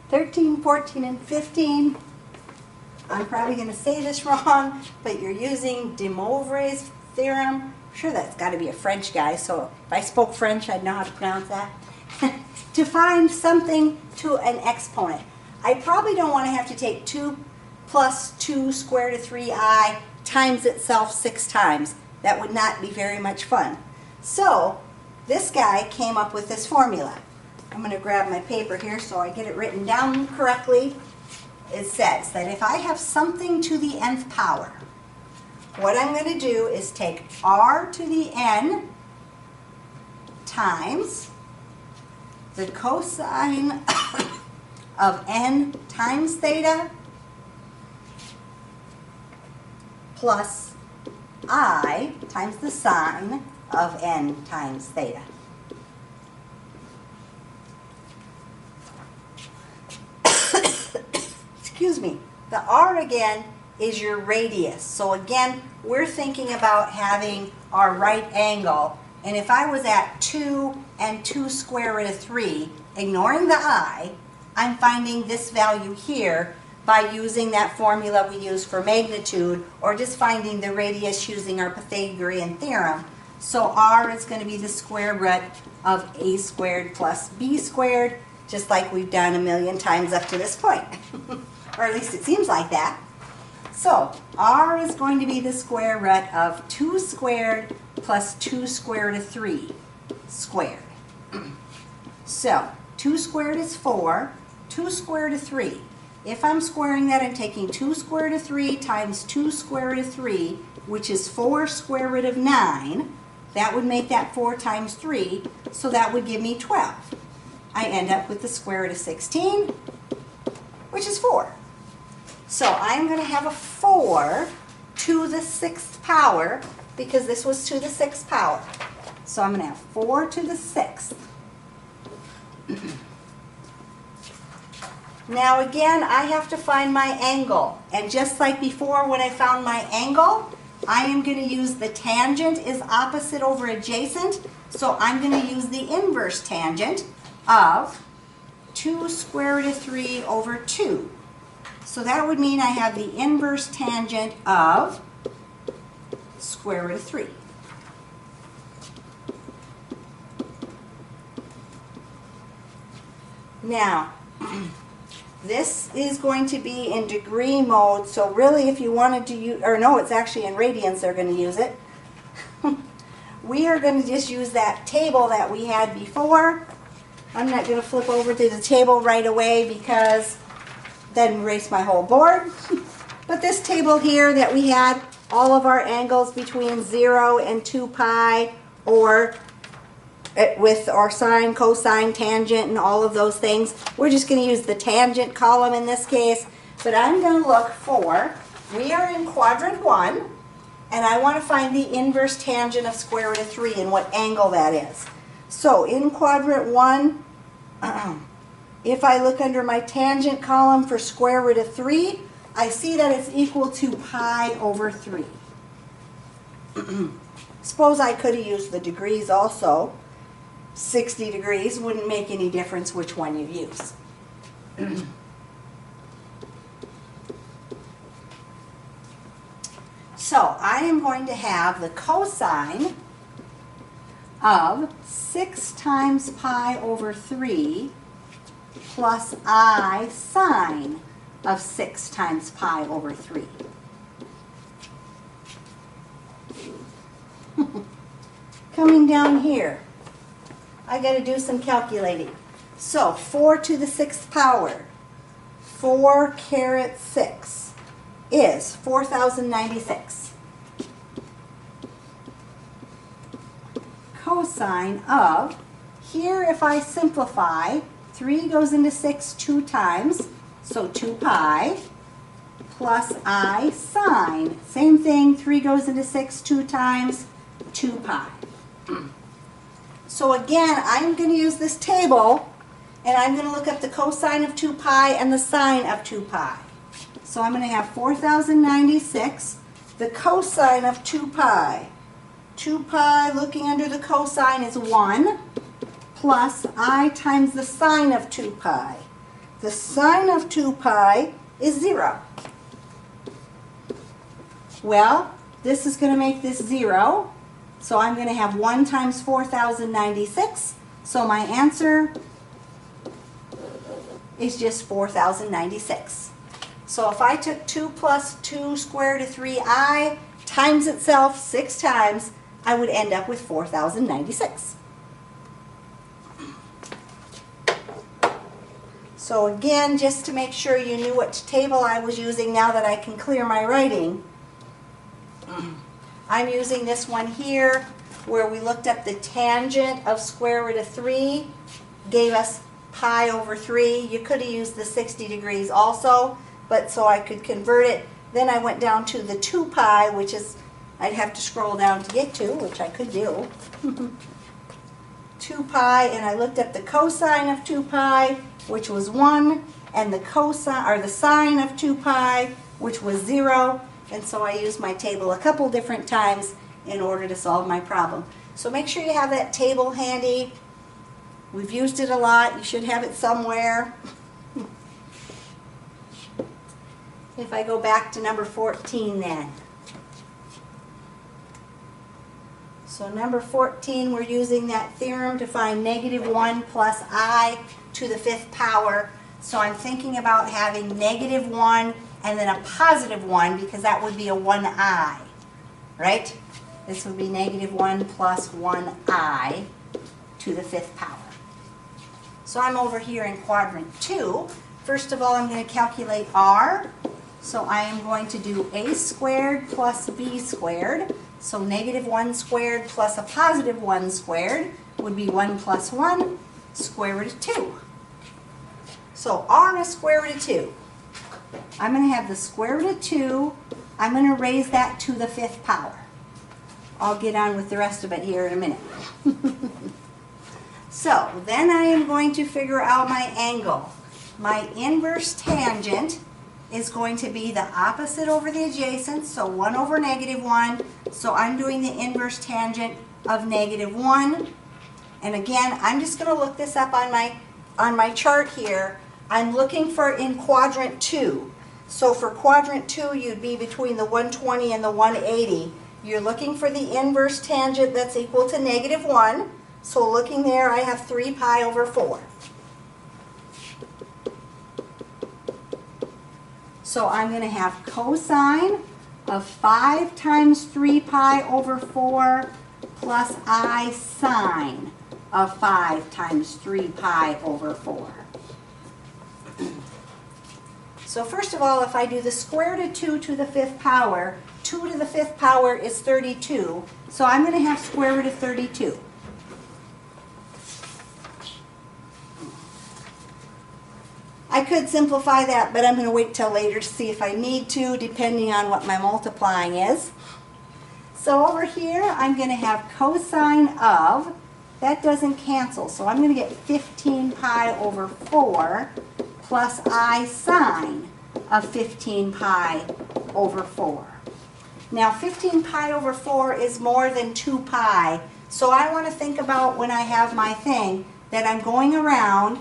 13, 14, and 15. I'm probably going to say this wrong, but you're using de Moivre's theorem. I'm sure that's got to be a French guy, so if I spoke French, I'd know how to pronounce that. To find something to an exponent. I probably don't want to have to take 2 plus 2 square root of 3i times itself 6 times. That would not be very much fun. So this guy came up with this formula. I'm going to grab my paper here so I get it written down correctly. It says that if I have something to the nth power, what I'm going to do is take r to the n times the cosine of n times theta plus I times the sine of n times theta. Excuse me. The r again is your radius. So again, we're thinking about having our right angle. And if I was at 2 and 2 square root of 3, ignoring the I, I'm finding this value here by using that formula we use for magnitude, or just finding the radius using our Pythagorean theorem. So r is going to be the square root of a squared plus b squared, just like we've done a million times up to this point. Or at least it seems like that. So r is going to be the square root of 2 squared plus 2 square root of 3 squared. So 2 squared is 4, 2 square root of 3. If I'm squaring that, I'm taking 2 square root of 3 times 2 square root of 3, which is 4 square root of 9. That would make that 4 times 3, so that would give me 12. I end up with the square root of 16, which is 4. So I'm going to have a 4 to the 6th power, because this was to the 6th power. So I'm going to have 4 to the 6th. Now again, I have to find my angle. And just like before when I found my angle, I am going to use the tangent is opposite over adjacent. So I'm going to use the inverse tangent of 2 square root of 3 over 2. So that would mean I have the inverse tangent of square root of 3. Now, this is going to be in degree mode, so really if you wanted to use, or no, it's actually in radians they're going to use it. We are going to just use that table that we had before. I'm not going to flip over to the table right away because then erase my whole board. But this table here that we had, all of our angles between 0 and 2 pi, or with our sine, cosine, tangent, and all of those things. We're just going to use the tangent column in this case. But I'm going to look for, we are in quadrant 1, and I want to find the inverse tangent of square root of 3 and what angle that is. So in quadrant 1, if I look under my tangent column for square root of 3, I see that it's equal to pi over 3. Suppose I could have used the degrees also. 60 degrees wouldn't make any difference which one you use. So I am going to have the cosine of 6 times pi over 3 plus I sine of 6 times pi over 3. Coming down here, I got to do some calculating. So 4 to the 6th power, 4 caret 6 is 4,096. Cosine of, here if I simplify, 3 goes into 6 2 times, so 2 pi, plus I sine. Same thing, 3 goes into 6 2 times, 2 pi. So again, I'm going to use this table, and I'm going to look up the cosine of 2 pi and the sine of 2 pi. So I'm going to have 4,096, the cosine of 2 pi. 2 pi, looking under the cosine, is 1, plus I times the sine of 2 pi. the sine of 2 pi is 0. Well, this is going to make this 0. So I'm going to have 1 times 4,096. So my answer is just 4,096. So if I took 2 plus 2 squared to 3i times itself 6 times, I would end up with 4,096. So again, just to make sure you knew what table I was using now that I can clear my writing, I'm using this one here where we looked up the tangent of square root of 3, gave us pi over 3. You could have used the 60 degrees also, but so I could convert it. Then I went down to the 2 pi, which is, I'd have to scroll down to get to, which I could do. 2 pi, and I looked up the cosine of 2 pi, which was 1, and the cosine, or the sine of 2 pi, which was 0. And so I used my table a couple different times in order to solve my problem. So make sure you have that table handy. We've used it a lot. You should have it somewhere. If I go back to number 14 then. So number 14, we're using that theorem to find -1 plus I to the 5th power. So I'm thinking about having -1 and then a +1 because that would be a 1i, right? This would be -1 plus 1i to the 5th power. So I'm over here in quadrant 2. First of all, I'm going to calculate r. So I am going to do a squared plus b squared. So -1 squared plus a +1 squared would be 1 plus 1, square root of 2. So r is square root of 2. I'm going to have the square root of 2. I'm going to raise that to the 5th power. I'll get on with the rest of it here in a minute. So then I am going to figure out my angle. My inverse tangent is going to be the opposite over the adjacent, so 1 over -1. So I'm doing the inverse tangent of -1. And again, I'm just going to look this up on my chart here. I'm looking for in quadrant 2. So for quadrant 2, you'd be between the 120 and the 180. You're looking for the inverse tangent that's equal to -1. So looking there, I have 3 pi over 4. So I'm going to have cosine of 5 times 3 pi over 4 plus I sine of 5 times 3 pi over 4. So first of all, if I do the square root of 2 to the 5th power, 2 to the 5th power is 32. So I'm going to have square root of 32. I could simplify that, but I'm going to wait till later to see if I need to, depending on what my multiplying is. So over here, I'm going to have cosine of, that doesn't cancel, so I'm going to get 15 pi over 4 plus I sine of 15 pi over 4. Now 15 pi over 4 is more than 2 pi, so I want to think about when I have my thing that I'm going around,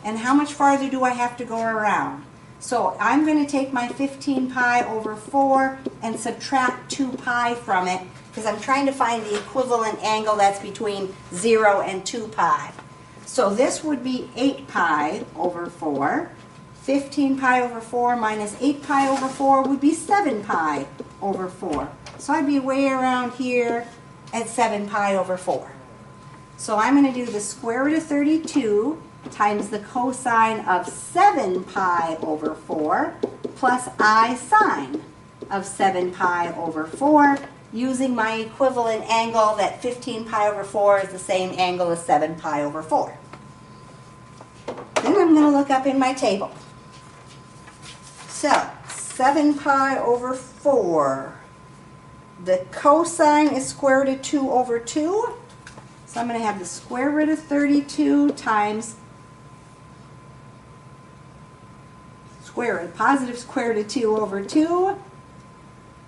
and how much farther do I have to go around? So I'm going to take my 15 pi over 4 and subtract 2 pi from it because I'm trying to find the equivalent angle that's between 0 and 2 pi. So this would be 8 pi over 4. 15 pi over 4 minus 8 pi over 4 would be 7 pi over 4. So I'd be way around here at 7 pi over 4. So I'm going to do the square root of 32 times the cosine of 7 pi over 4 plus I sine of 7 pi over 4 using my equivalent angle that 15 pi over 4 is the same angle as 7 pi over 4. Then I'm going to look up in my table. So 7 pi over 4. The cosine is square root of 2 over 2. So I'm going to have the square root of 32 times positive square root of 2 over 2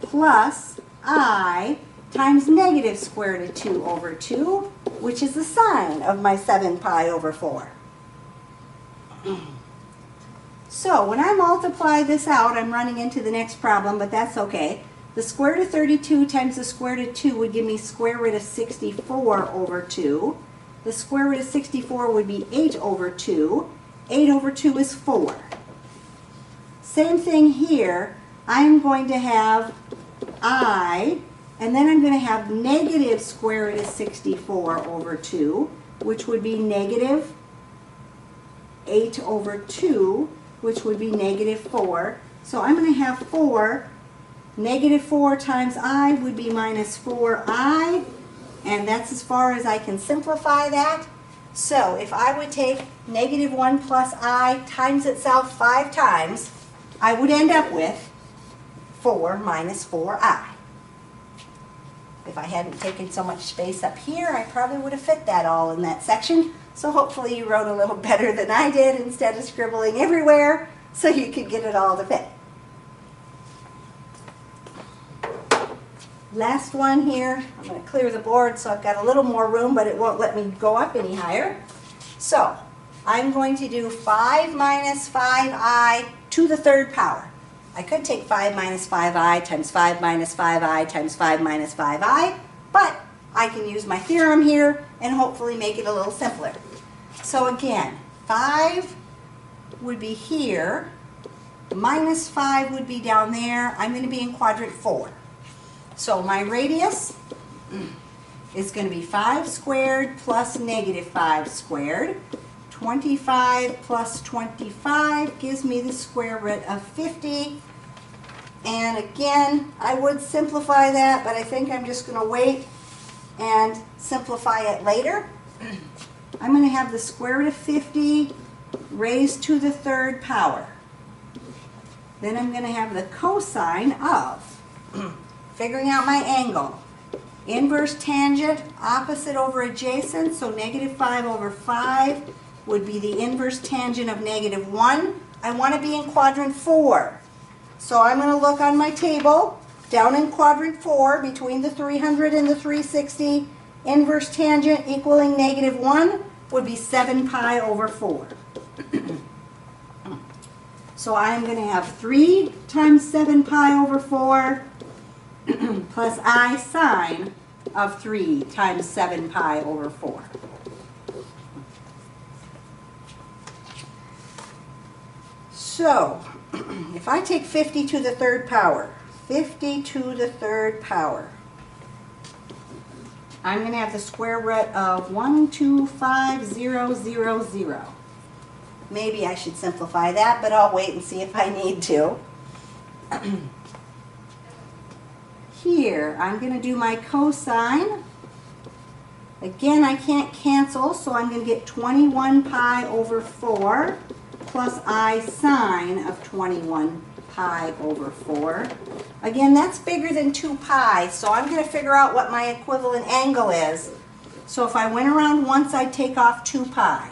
plus I times negative square root of 2 over 2, which is the sine of my 7 pi over 4. So when I multiply this out, I'm running into the next problem, but that's okay. The square root of 32 times the square root of 2 would give me square root of 64 over 2. The square root of 64 would be 8 over 2. 8 over 2 is 4. Same thing here. I'm going to have I, and then I'm going to have negative square root of 64 over 2, which would be negative 8 over 2, which would be negative 4. So I'm going to have 4. Negative 4 times I would be minus 4I, and that's as far as I can simplify that. So if I would take negative 1 plus I times itself 5 times, I would end up with 4 minus 4I. If I hadn't taken so much space up here, I probably would have fit that all in that section. So hopefully you wrote a little better than I did instead of scribbling everywhere so you could get it all to fit. Last one here. I'm going to clear the board so I've got a little more room, but it won't let me go up any higher. So I'm going to do 5 minus 5I to the third power. I could take 5 minus 5I times 5 minus 5I times 5 minus 5I, but I can use my theorem here and hopefully make it a little simpler. So again, 5 would be here, minus 5 would be down there. I'm going to be in quadrant 4. So my radius is going to be 5 squared plus negative 5 squared. 25 plus 25 gives me the square root of 50. And again, I would simplify that, but I think I'm just going to wait and simplify it later. I'm going to have the square root of 50 raised to the third power. Then I'm going to have the cosine of figuring out my angle. Inverse tangent, opposite over adjacent, so negative 5 over 5 would be the inverse tangent of negative 1. I want to be in quadrant 4. So I'm going to look on my table, down in quadrant 4, between the 300 and the 360, inverse tangent equaling negative 1 would be 7 pi over 4. So I'm going to have 3 times 7 pi over 4 plus I sine of 3 times 7 pi over 4. So, if I take 50 to the third power, 50 to the third power, I'm going to have the square root of 125,000. Maybe I should simplify that, but I'll wait and see if I need to. Here, I'm going to do my cosine. Again, I can't cancel, so I'm going to get 21 pi over 4 plus I sine of 21 pi over 4. Again, that's bigger than 2 pi, so I'm going to figure out what my equivalent angle is. So if I went around once, I'd take off 2 pi.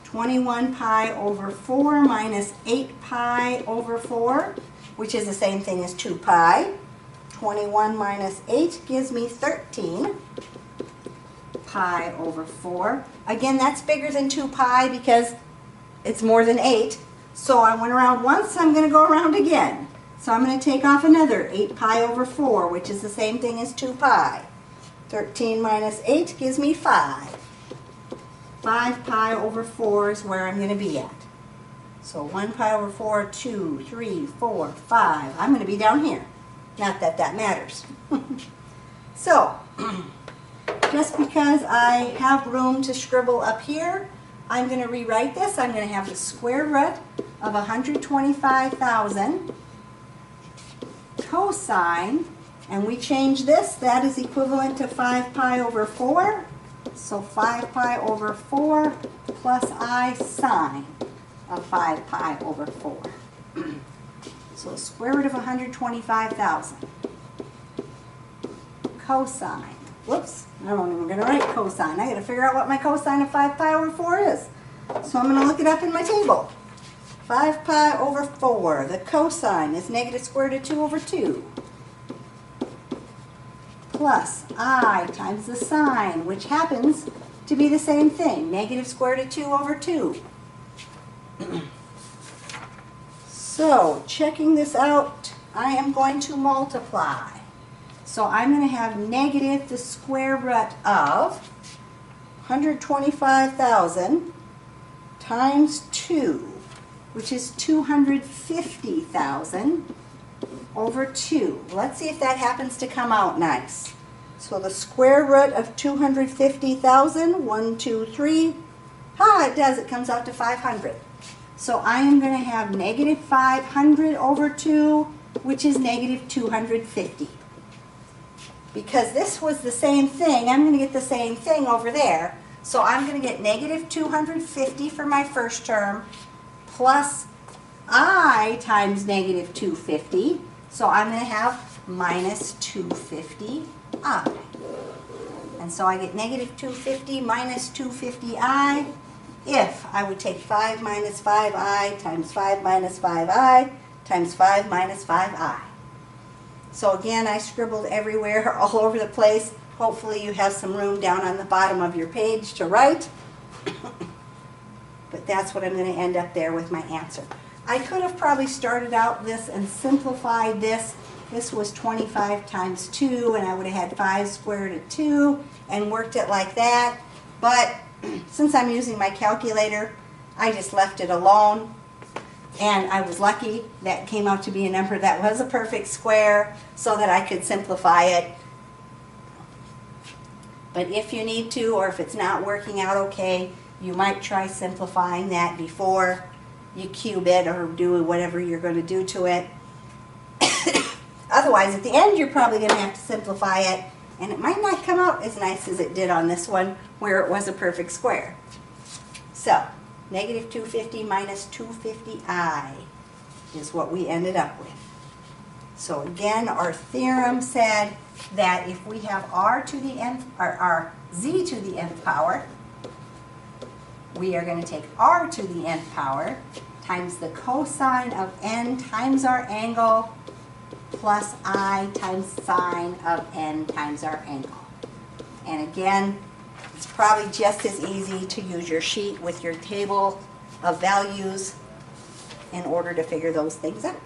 21 pi over 4 minus 8 pi over 4, which is the same thing as 2 pi. 21 minus 8 gives me 13 pi over 4. Again, that's bigger than 2 pi because it's more than 8. So I went around once, I'm going to go around again. So I'm going to take off another 8 pi over 4, which is the same thing as 2 pi. 13 minus 8 gives me 5. 5 pi over 4 is where I'm going to be at. So 1 pi over 4, 2, 3, 4, 5. I'm going to be down here. Not that that matters. So, just because I have room to scribble up here, I'm going to rewrite this. I'm going to have the square root of 125,000 cosine, and we change this. That is equivalent to 5 pi over 4. So 5 pi over 4 plus I sine of 5 pi over 4. So square root of 125,000 cosine. Whoops, I'm not even going to write cosine. I got to figure out what my cosine of 5 pi over 4 is. So I'm going to look it up in my table. 5 pi over 4. The cosine is negative square root of 2 over 2. Plus I times the sine, which happens to be the same thing. Negative square root of 2 over 2. So checking this out, I am going to multiply. So I'm going to have negative the square root of 125,000 times 2, which is 250,000 over 2. Let's see if that happens to come out nice. So the square root of 250,000, 1, 2, 3. Ah, it does. It comes out to 500. So I am going to have negative 500 over 2, which is negative 250. Because this was the same thing, I'm going to get the same thing over there. So I'm going to get negative 250 for my first term, plus I times negative 250. So I'm going to have minus 250i. And so I get negative 250 minus 250i if I would take 5 minus 5i times 5 minus 5i times 5 minus 5i. So again, I scribbled everywhere, all over the place. Hopefully you have some room down on the bottom of your page to write. But that's what I'm going to end up there with my answer. I could have probably started out this and simplified this. This was 25 times 2, and I would have had 5 square root of 2 and worked it like that. But since I'm using my calculator, I just left it alone. And I was lucky that came out to be a number that was a perfect square so that I could simplify it. But if you need to, or if it's not working out okay, you might try simplifying that before you cube it or do whatever you're going to do to it. Otherwise, at the end, you're probably going to have to simplify it, and it might not come out as nice as it did on this one, where it was a perfect square. So, negative 250 minus 250i is what we ended up with. So again, our theorem said that if we have r to the nth, or our z to the nth power, we are going to take r to the nth power times the cosine of n times our angle plus I times sine of n times our angle. And again, it's probably just as easy to use your sheet with your table of values in order to figure those things out.